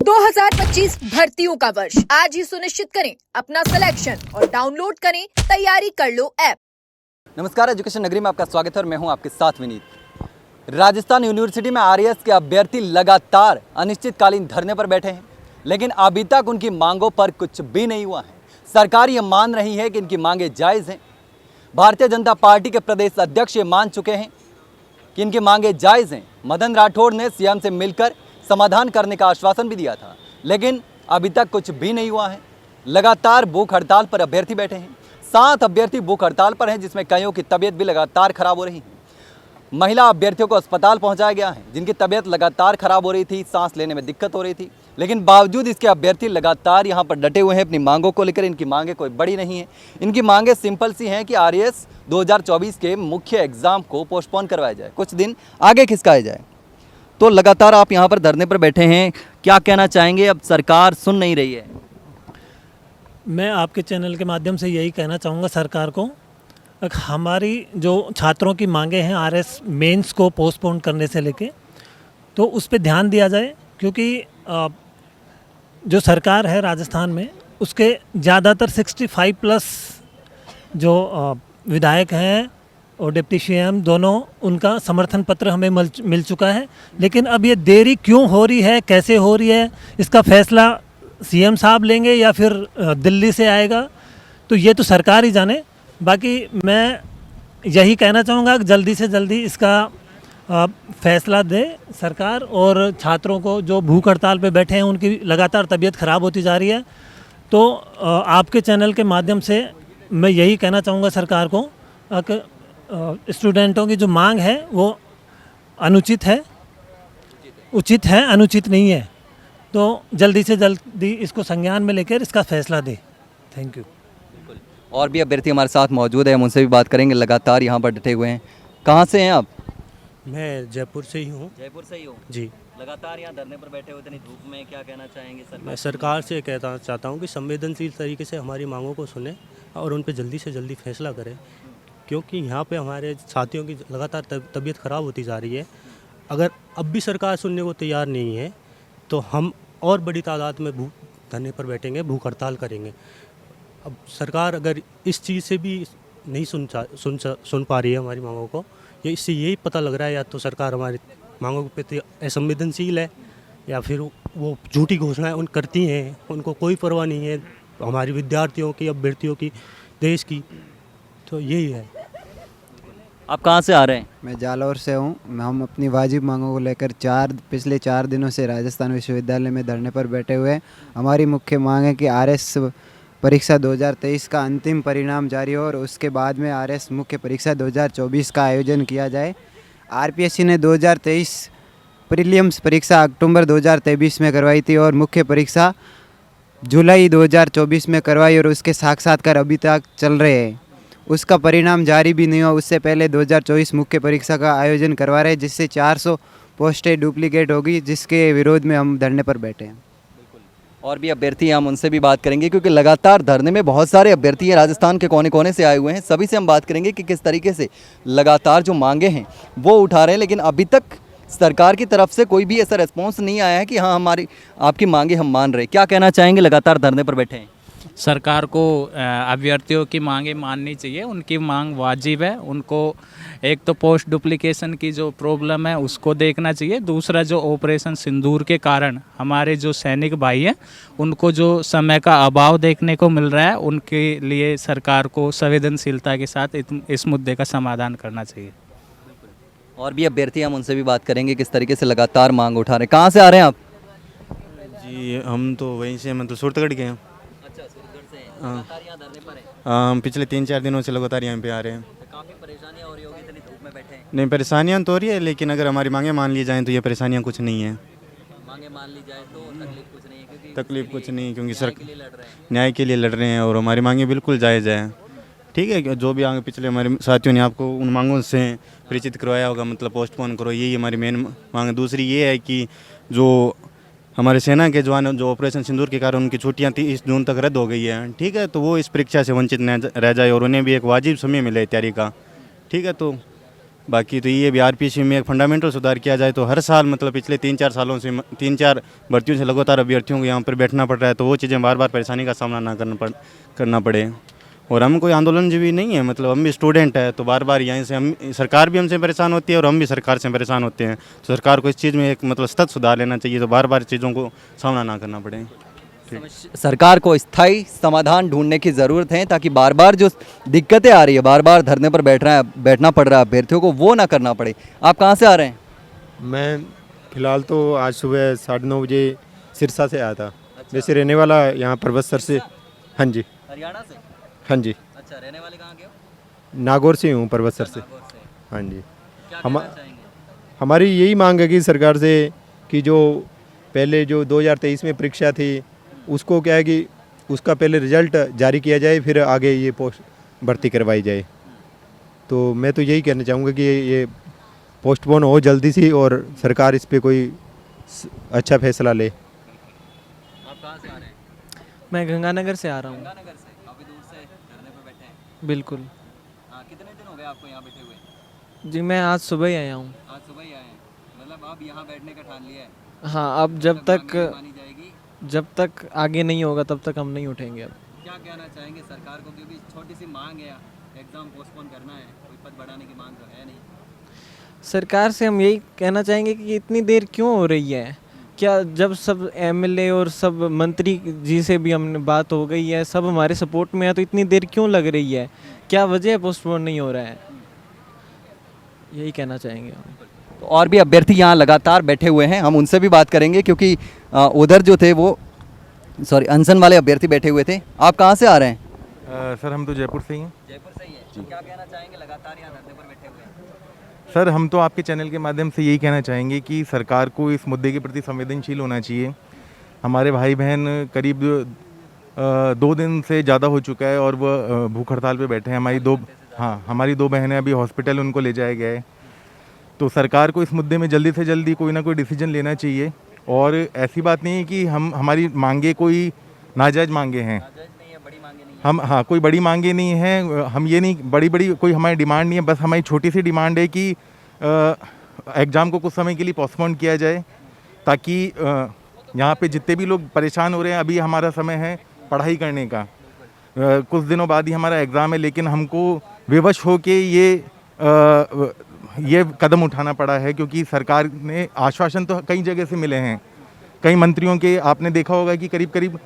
2025 भर्तियों का वर्ष आज ही सुनिश्चित करें अपना सिलेक्शन और डाउनलोड करें तैयारी कर लो ऐप। नमस्कार, एजुकेशन नगरी में आपका स्वागत है और मैं हूं आपके साथ विनीत। राजस्थान यूनिवर्सिटी में आरएएस के अभ्यर्थी लगातार अनिश्चितकालीन धरने पर बैठे हैं, लेकिन अभी तक उनकी मांगों पर कुछ भी नहीं हुआ है। सरकार ये मान रही है कि इनकी मांगें जायज़ हैं। भारतीय जनता पार्टी के प्रदेश अध्यक्ष ये मान चुके हैं कि इनकी मांगें जायज़ हैं। मदन राठौड़ ने सीएम से मिलकर समाधान करने का आश्वासन भी दिया था, लेकिन अभी तक कुछ भी नहीं हुआ है। लगातार भूख हड़ताल पर अभ्यर्थी बैठे हैं। 7 अभ्यर्थी भूख हड़ताल पर हैं, जिसमें कईयों की तबीयत भी लगातार खराब हो रही है। महिला अभ्यर्थियों को अस्पताल पहुंचाया गया है, जिनकी तबीयत लगातार खराब हो रही थी, सांस लेने में दिक्कत हो रही थी, लेकिन बावजूद इसके अभ्यर्थी लगातार यहां पर डटे हुए हैं अपनी मांगों को लेकर। इनकी मांगें कोई बड़ी नहीं है। इनकी मांगें सिंपल सी हैं कि आरएएस 2024 के मुख्य एग्जाम को पोस्टपोन करवाया जाए, कुछ दिन आगे खिसकाया जाए। तो लगातार आप यहाँ पर धरने पर बैठे हैं, क्या कहना चाहेंगे? अब सरकार सुन नहीं रही है। मैं आपके चैनल के माध्यम से यही कहना चाहूँगा सरकार को, हमारी जो छात्रों की मांगे हैं आरएस मेंस को पोस्टपोन करने से लेके, तो उस पर ध्यान दिया जाए, क्योंकि जो सरकार है राजस्थान में उसके ज़्यादातर 65 प्लस जो विधायक हैं और डिप्टी सीएम दोनों, उनका समर्थन पत्र हमें मिल चुका है। लेकिन अब ये देरी क्यों हो रही है, कैसे हो रही है, इसका फैसला सीएम साहब लेंगे या फिर दिल्ली से आएगा, तो ये तो सरकार ही जाने। बाकी मैं यही कहना चाहूँगा कि जल्दी से जल्दी इसका फैसला दे सरकार, और छात्रों को जो भूख हड़ताल पे बैठे हैं उनकी लगातार तबीयत ख़राब होती जा रही है। तो आपके चैनल के माध्यम से मैं यही कहना चाहूँगा सरकार को कि स्टूडेंटों की जो मांग है वो अनुचित है, उचित है, अनुचित नहीं है। तो जल्दी से जल्दी इसको संज्ञान में लेकर इसका फैसला दे। Thank you. और भी अभ्यर्थी हमारे साथ मौजूद है, हम उनसे भी बात करेंगे। लगातार यहाँ पर डटे हुए हैं। कहाँ से हैं आप? मैं जयपुर से ही हूँ। जयपुर से ही हो जी। लगातार यहाँ धरने पर बैठे हुए थे धूप में, क्या कहना चाहेंगे सरकार? मैं सरकार से कहना चाहता हूँ कि संवेदनशील तरीके से हमारी मांगों को सुने और उन पर जल्दी से जल्दी फैसला करें, क्योंकि यहाँ पे हमारे साथियों की लगातार तबीयत ख़राब होती जा रही है। अगर अब भी सरकार सुनने को तैयार नहीं है तो हम और बड़ी तादाद में धरने पर बैठेंगे, भूख हड़ताल करेंगे। अब सरकार अगर इस चीज़ से भी नहीं सुन पा रही है हमारी मांगों को, या इससे यही पता लग रहा है या तो सरकार हमारी मांगों के प्रति असंवेदनशील है या फिर वो झूठी घोषणाएं उन करती हैं, उनको कोई परवाह नहीं है हमारी विद्यार्थियों की, अभ्यर्थियों की, देश की। तो यही है। आप कहाँ से आ रहे हैं? मैं जालौर से हूँ। हम अपनी वाजिब मांगों को लेकर पिछले 4 दिनों से राजस्थान विश्वविद्यालय में धरने पर बैठे हुए हैं। हमारी मुख्य मांग है कि आरएस परीक्षा 2023 का अंतिम परिणाम जारी हो और उसके बाद में आरएस मुख्य परीक्षा 2024 का आयोजन किया जाए। आरपीएससी ने 2023 प्रीलिम्स परीक्षा अक्टूबर 2023 में करवाई थी और मुख्य परीक्षा जुलाई 2024 में करवाई, और उसके साक्षात्कार अभी तक चल रहे हैं। उसका परिणाम जारी भी नहीं हुआ। उससे पहले 2024 मुख्य परीक्षा का आयोजन करवा रहे हैं, जिससे 400 पोस्टें डुप्लीकेट होगी, जिसके विरोध में हम धरने पर बैठे हैं। और भी अभ्यर्थी, हम उनसे भी बात करेंगे, क्योंकि लगातार धरने में बहुत सारे अभ्यर्थी हैं, राजस्थान के कोने कोने से आए हुए हैं। सभी से हम बात करेंगे कि किस तरीके से लगातार जो मांगे हैं वो उठा रहे हैं, लेकिन अभी तक सरकार की तरफ से कोई भी ऐसा रिस्पॉन्स नहीं आया है कि हाँ हमारी आपकी मांगे हम मान रहे हैं। क्या कहना चाहेंगे? लगातार धरने पर बैठे हैं। सरकार को अभ्यर्थियों की मांगें माननी चाहिए। उनकी मांग वाजिब है। उनको एक तो पोस्ट डुप्लीकेशन की जो प्रॉब्लम है उसको देखना चाहिए। दूसरा, जो ऑपरेशन सिंदूर के कारण हमारे जो सैनिक भाई हैं उनको जो समय का अभाव देखने को मिल रहा है, उनके लिए सरकार को संवेदनशीलता के साथ इस मुद्दे का समाधान करना चाहिए। और भी अभ्यर्थी, हम उनसे भी बात करेंगे किस तरीके से लगातार मांग उठा रहे हैं। कहाँ से आ रहे हैं आप? जी हम तो वहीं से, मतलब सूरतगढ़ के हैं। अच्छा, सूरतगढ़ से हैं। हाँ। लगातार यहाँ धरने पर हैं। हम पिछले 3-4 दिनों से लगातार यहाँ पे आ रहे हैं। काफ़ी परेशानियाँ हो रही होगी, इतनी धूप में बैठे हैं। नहीं, परेशानियाँ तो हो रही है, लेकिन अगर हमारी मांगें मान ली जाएँ तो ये परेशानियाँ कुछ नहीं है। मांगे मान ली जाए तो तकलीफ कुछ नहीं है, क्योंकि तकलीफ कुछ नहीं, क्योंकि न्याय के लिए लड़ रहे हैं। न्याय के लिए लड़ रहे हैं और हमारी मांगें बिल्कुल जायज़ है। ठीक है, जो भी आगे पिछले हमारे साथियों ने आपको उन मांगों से परिचित करवाया होगा, मतलब पोस्टपोन करो, यही हमारी मेन मांग है। दूसरी ये है कि जो हमारे सेना के जवान जो ऑपरेशन सिंदूर के कारण उनकी छुट्टियां 30 जून तक रद्द हो गई है, ठीक है, तो वो इस परीक्षा से वंचित न रह जाए और उन्हें भी एक वाजिब समय मिले तैयारी का। ठीक है, तो बाकी तो ये भी आरपीएससी में एक फंडामेंटल सुधार किया जाए तो हर साल मतलब पिछले 3-4 सालों से 3-4 भर्तियों से लगातार अभ्यर्थियों को यहाँ पर बैठना पड़ रहा है, तो वो चीज़ें बार बार परेशानी का सामना ना करना पड़े। और हम कोई आंदोलनजीवी नहीं है, मतलब हम भी स्टूडेंट है, तो बार बार यहीं से हम सरकार भी हमसे परेशान होती है और हम भी सरकार से परेशान होते हैं। तो सरकार को इस चीज़ में एक मतलब सतत सुधार लेना चाहिए, तो बार बार चीज़ों को सामना ना करना पड़े। सरकार को स्थायी समाधान ढूंढने की ज़रूरत है ताकि बार बार जो दिक्कतें आ रही है, बार बार धरने पर बैठना पड़ रहा है अभ्यर्थियों को, वो ना करना पड़े। आप कहाँ से आ रहे हैं? मैं फ़िलहाल तो आज सुबह 9:30 बजे सिरसा से आया था। वैसे रहने वाला यहाँ परबतसर से। हाँ जी। हरियाणा से? हाँ जी। अच्छा, रहने वाले कहाँ के हो? नागौर से हूँ, परबतसर से। हाँ जी। क्या हम कहना चाहेंगे? हमारी यही मांग है कि सरकार से कि जो पहले जो 2023 में परीक्षा थी उसको क्या है कि उसका पहले रिजल्ट जारी किया जाए, फिर आगे ये पोस्ट भर्ती करवाई जाए। तो मैं तो यही कहना चाहूँगा कि ये पोस्टपोन हो जल्दी से और सरकार इस पे कोई अच्छा फैसला ले। आप कहाँ से आ रहे हैं? मैं गंगानगर से आ रहा हूँ। गंगानगर से? काफ़ी दूर से धरने पर बैठे हैं। बिल्कुल। हाँ, कितने दिन हो गए आपको यहाँ बैठे हुए? जी मैं आज सुबह ही आया हूँ। आज सुबह ही आए हैं, मतलब आप यहाँ बैठने का ठान लिया है? हाँ, अब जब मतलब मांग नहीं तक मानी जाएगी? जब तक आगे नहीं होगा तब तक हम नहीं उठेंगे। अब क्या कहना चाहेंगे सरकार को, क्योंकि छोटी सी मांग है, एग्ज़ाम पोस्टपोन करना है, कोई पद बढ़ाने की मांग तो है नहीं। सरकार से हम यही कहना चाहेंगे कि इतनी देर क्यों हो रही है। क्या जब सब एमएलए और सब मंत्री जी से भी हमने बात हो गई है, सब हमारे सपोर्ट में है, तो इतनी देर क्यों लग रही है? क्या वजह है पोस्टपोन नहीं हो रहा है? यही कहना चाहेंगे हम। तो और भी अभ्यर्थी यहाँ लगातार बैठे हुए हैं, हम उनसे भी बात करेंगे, क्योंकि उधर जो थे वो अनशन वाले अभ्यर्थी बैठे हुए थे। आप कहाँ से आ रहे हैं? सर हम तो जयपुर से ही हैं। जयपुर से ही है। तो क्या कहना चाहेंगे, लगातार यहाँ धरने पर बैठे हुए हैं? सर हम तो आपके चैनल के माध्यम से यही कहना चाहेंगे कि सरकार को इस मुद्दे के प्रति संवेदनशील होना चाहिए। हमारे भाई बहन करीब 2 दिन से ज़्यादा हो चुका है और वह भूख हड़ताल पे बैठे हैं। हमारी 2 बहनें अभी हॉस्पिटल उनको ले जाया गया है। तो सरकार को इस मुद्दे में जल्दी से जल्दी कोई ना कोई डिसीजन लेना चाहिए। और ऐसी बात नहीं है कि हमारी मांगे कोई नाजायज़ मांगे हैं। कोई बड़ी मांगे नहीं हैं। हम ये नहीं बड़ी कोई हमारी डिमांड नहीं है, बस हमारी छोटी सी डिमांड है कि एग्ज़ाम को कुछ समय के लिए पोस्टपोन किया जाए, ताकि यहाँ पे जितने भी लोग परेशान हो रहे हैं, अभी हमारा समय है पढ़ाई करने का। कुछ दिनों बाद ही हमारा एग्ज़ाम है, लेकिन हमको विवश हो के ये कदम उठाना पड़ा है, क्योंकि सरकार ने आश्वासन तो कई जगह से मिले हैं। कई मंत्रियों के आपने देखा होगा कि करीब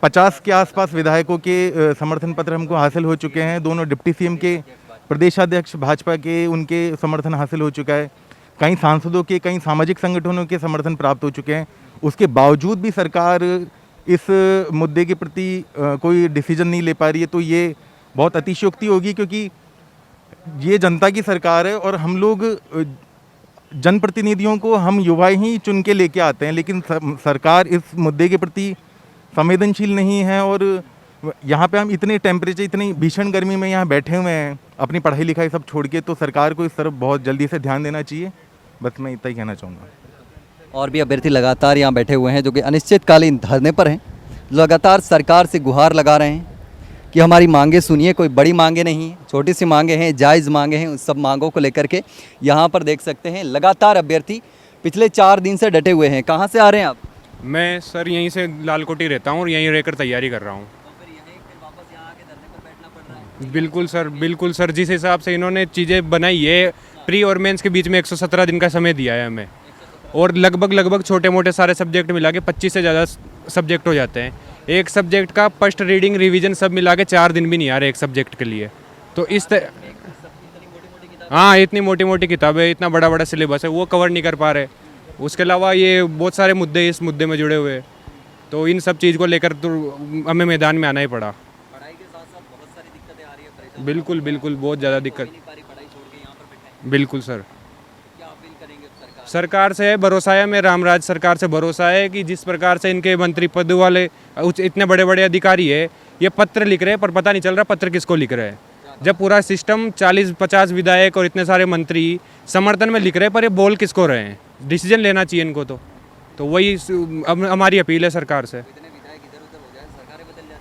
50 के आसपास विधायकों के समर्थन पत्र हमको हासिल हो चुके हैं। दोनों डिप्टी सीएम के, प्रदेशाध्यक्ष भाजपा के, उनके समर्थन हासिल हो चुका है। कई सांसदों के, कई सामाजिक संगठनों के समर्थन प्राप्त हो चुके हैं। उसके बावजूद भी सरकार इस मुद्दे के प्रति कोई डिसीजन नहीं ले पा रही है, तो ये बहुत अतिशयोक्ति होगी, क्योंकि ये जनता की सरकार है और हम लोग जनप्रतिनिधियों को हम युवा ही चुन के लेके आते हैं, लेकिन सरकार इस मुद्दे के प्रति संवेदनशील नहीं है। और यहाँ पे हम इतने टेम्परेचर, इतनी भीषण गर्मी में यहाँ बैठे हुए हैं अपनी पढ़ाई लिखाई सब छोड़ के, तो सरकार को इस तरफ बहुत जल्दी से ध्यान देना चाहिए। बस मैं इतना ही कहना चाहूँगा। और भी अभ्यर्थी लगातार यहाँ बैठे हुए हैं जो कि अनिश्चितकालीन धरने पर हैं, लगातार सरकार से गुहार लगा रहे हैं कि हमारी मांगे सुनिए। कोई बड़ी मांगे नहीं, छोटी सी मांगे हैं, जायज़ मांगे हैं। उस सब मांगों को लेकर के यहाँ पर देख सकते हैं लगातार अभ्यर्थी पिछले 4 दिन से डटे हुए हैं। कहाँ से आ रहे हैं आप? मैं सर यहीं से लालकोटी रहता हूँ और यहीं रहकर तैयारी कर रहा हूँ। बिल्कुल सर, जिस हिसाब से इन्होंने चीज़ें बनाई है, प्री और मेंस के बीच में 117 दिन का समय दिया है हमें, और लगभग छोटे मोटे सारे सब्जेक्ट मिला के 25 से ज़्यादा सब्जेक्ट हो जाते हैं। एक सब्जेक्ट का फर्स्ट रीडिंग रिवीजन सब मिला के 4 दिन भी नहीं आ रहे एक सब्जेक्ट के लिए। तो हाँ, इतनी मोटी किताबें, इतना बड़ा सिलेबस है, वो कवर नहीं कर पा रहे। उसके अलावा ये बहुत सारे मुद्दे इस मुद्दे में जुड़े हुए, तो इन सब चीज़ को लेकर तो हमें मैदान में आना ही पड़ा। पढ़ाई के साथ साथ बहुत सारी दिक्कतें आ रही है, परेशानी। बिल्कुल बहुत ज़्यादा दिक्कत। बिल्कुल सर, क्या अपील करेंगे सरकार से भरोसा है, मैं रामराज सरकार से भरोसा है कि जिस प्रकार से इनके मंत्री पद वाले इतने बड़े अधिकारी है, ये पत्र लिख रहे हैं पर पता नहीं चल रहा पत्र किसको लिख रहे हैं। जब पूरा सिस्टम 40-50 विधायक और इतने सारे मंत्री समर्थन में लिख रहे हैं, पर ये बोल किसको रहे हैं? डिसीजन लेना चाहिए इनको। तो वही हमारी अपील है सरकार से।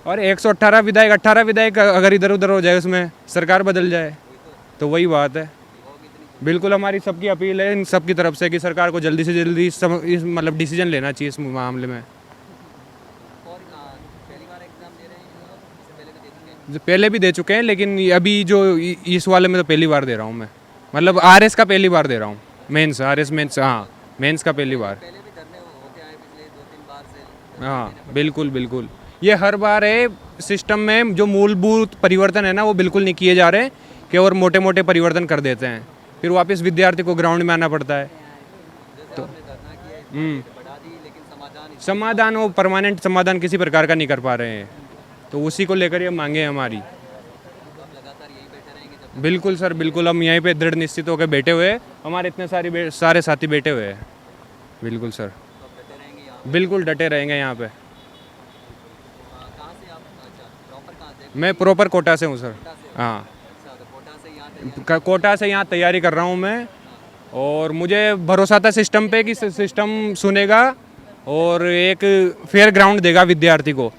और 118 विधायक, 18 विधायक अगर इधर उधर हो जाए, उसमें सरकार बदल जाए, तो वही बात है। बिल्कुल हमारी सबकी अपील है इन सबकी तरफ से कि सरकार को जल्दी से जल्दी इस मतलब डिसीजन लेना चाहिए इस मामले में। पहले भी दे चुके हैं, लेकिन अभी जो इस वाले में तो पहली बार दे रहा हूँ मैं, मतलब आरएस का पहली बार दे रहा हूँ, मेंस आरएस मेंस, हाँ मेंस का पहली बार। हाँ बिल्कुल बिल्कुल, ये हर बार है सिस्टम में जो मूलभूत परिवर्तन है ना वो बिल्कुल नहीं किए जा रहे कि और मोटे मोटे परिवर्तन कर देते हैं, फिर वापस विद्यार्थी को ग्राउंड में आना पड़ता है। तो समाधान वो परमानेंट समाधान किसी प्रकार का नहीं कर पा रहे हैं, तो उसी को लेकर ये मांगे हैं हमारी। बिल्कुल सर बिल्कुल, हम यहीं पे दृढ़ निश्चित होकर बैठे हुए हैं, हमारे इतने सारे साथी बैठे हुए हैं। बिल्कुल सर, बिल्कुल डटे रहेंगे यहाँ पे। मैं प्रॉपर कोटा से हूँ सर। हाँ कोटा से यहाँ तैयारी कर रहा हूँ मैं, और मुझे भरोसा था सिस्टम पे कि सिस्टम सुनेगा और एक फेयर ग्राउंड देगा विद्यार्थी को,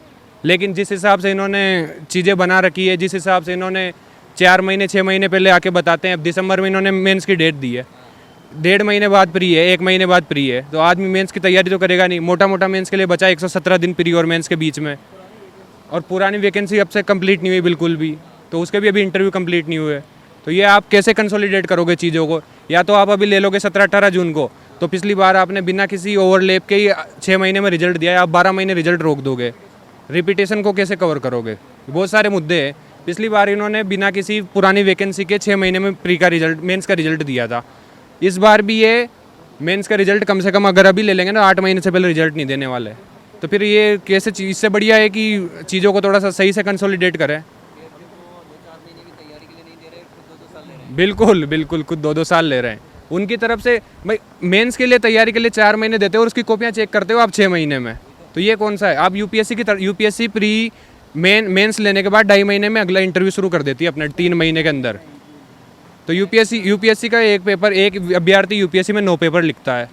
लेकिन जिस हिसाब से इन्होंने चीज़ें बना रखी है, जिस हिसाब से इन्होंने 4 महीने 6 महीने पहले आके बताते हैं, अब दिसंबर में इन्होंने मेंस की डेट दी है, 1.5 महीने बाद प्री है, 1 महीने बाद प्री है, तो आदमी मेंस की तैयारी तो करेगा नहीं। मोटा मोटा मेंस के लिए बचा 117 दिन प्री और मेंस के बीच में, और पुरानी वैकेंसी अब से कंप्लीट नहीं हुई बिल्कुल भी, तो उसके भी अभी इंटरव्यू कंप्लीट नहीं हुए। तो ये आप कैसे कंसोलिडेट करोगे चीज़ों को? या तो आप अभी ले लोगे 17-18 जून को, तो पिछली बार आपने बिना किसी ओवरलैप के ही 6 महीने में रिजल्ट दिया है, आप 12 महीने रिजल्ट रोक दोगे, रिपीटेशन को कैसे कवर करोगे? बहुत सारे मुद्दे हैं। पिछली बार इन्होंने बिना किसी पुरानी वैकेंसी के 6 महीने में प्री का रिजल्ट, मेंस का रिजल्ट दिया था। इस बार भी ये मेंस का रिजल्ट कम से कम अगर अभी ले लेंगे ना 8 महीने से पहले रिजल्ट नहीं देने वाले, तो फिर ये कैसे? इससे बढ़िया है कि चीज़ों को थोड़ा सा सही से कंसोलिडेट करें। बिल्कुल बिल्कुल, खुद 2-2 साल ले रहे हैं उनकी तरफ से। भाई मेंस के लिए तैयारी के लिए 4 महीने देते हो और उसकी कॉपियाँ चेक करते हो आप 6 महीने में, तो ये कौन सा है? आप यूपीएससी प्री मेंस लेने के बाद 2.5 महीने में अगला इंटरव्यू शुरू कर देती है अपने 3 महीने के अंदर। तो यूपीएससी का एक अभ्यर्थी यूपीएससी में 9 पेपर लिखता है,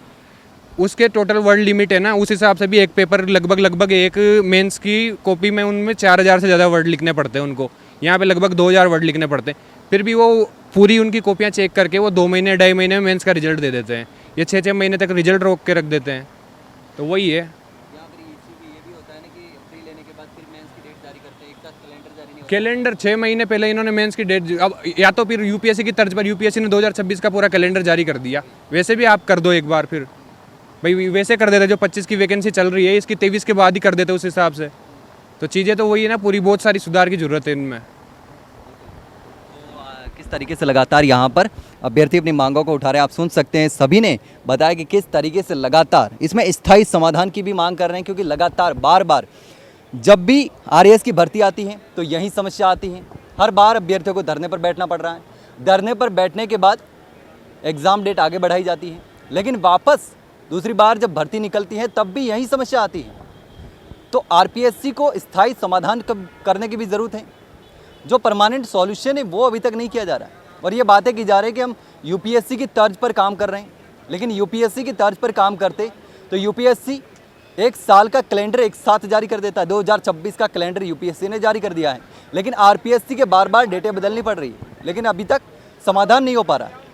उसके टोटल वर्ड लिमिट है ना, उस हिसाब से भी एक पेपर लगभग एक मेंस की कॉपी में उनमें 4000 से ज़्यादा वर्ड लिखने पड़ते हैं उनको, यहाँ पे लगभग 2000 वर्ड लिखने पड़ते हैं। फिर भी वो पूरी उनकी कॉपियाँ चेक करके वो 2 महीने 2.5 महीने में मेंस का रिजल्ट दे देते हैं, ये 6-6 महीने तक रिजल्ट रोक के रख देते हैं। तो वही है, कैलेंडर 6 महीने पहले इन्होंने मेंस की डेट, अब या तो फिर यूपीएससी की तर्ज पर यूपीएससी ने 2026 का पूरा कैलेंडर जारी कर दिया, वैसे भी आप कर दो एक बार, फिर भाई वैसे कर देते, जो 25 की वैकेंसी चल रही है इसकी 23 के बाद ही कर देते उस हिसाब से। तो चीज़ें तो वही है ना, पूरी बहुत सारी सुधार की ज़रूरत है इनमें। किस तरीके से लगातार यहाँ पर अभ्यर्थी अपनी मांगों को उठा रहे हैं, आप सुन सकते हैं। सभी ने बताया कि किस तरीके से लगातार इसमें स्थायी समाधान की भी मांग कर रहे हैं, क्योंकि लगातार बार बार जब भी आरएएस की भर्ती आती है तो यही समस्या आती है। हर बार अभ्यर्थियों को धरने पर बैठना पड़ रहा है, धरने पर बैठने के बाद एग्ज़ाम डेट आगे बढ़ाई जाती है, लेकिन वापस दूसरी बार जब भर्ती निकलती है तब भी यही समस्या आती है। तो आरपीएससी को स्थायी समाधान करने की भी ज़रूरत है। जो परमानेंट सॉल्यूशन है वो अभी तक नहीं किया जा रहा है, और ये बातें की जा रही है कि हम यूपीएससी की तर्ज पर काम कर रहे हैं, लेकिन यूपीएससी की तर्ज पर काम करते तो यूपीएससी 1 साल का कैलेंडर एक साथ जारी कर देता है। 2026 का कैलेंडर यूपीएससी ने जारी कर दिया है, लेकिन आरपीएससी के बार बार डेटें बदलनी पड़ रही है, लेकिन अभी तक समाधान नहीं हो पा रहा है।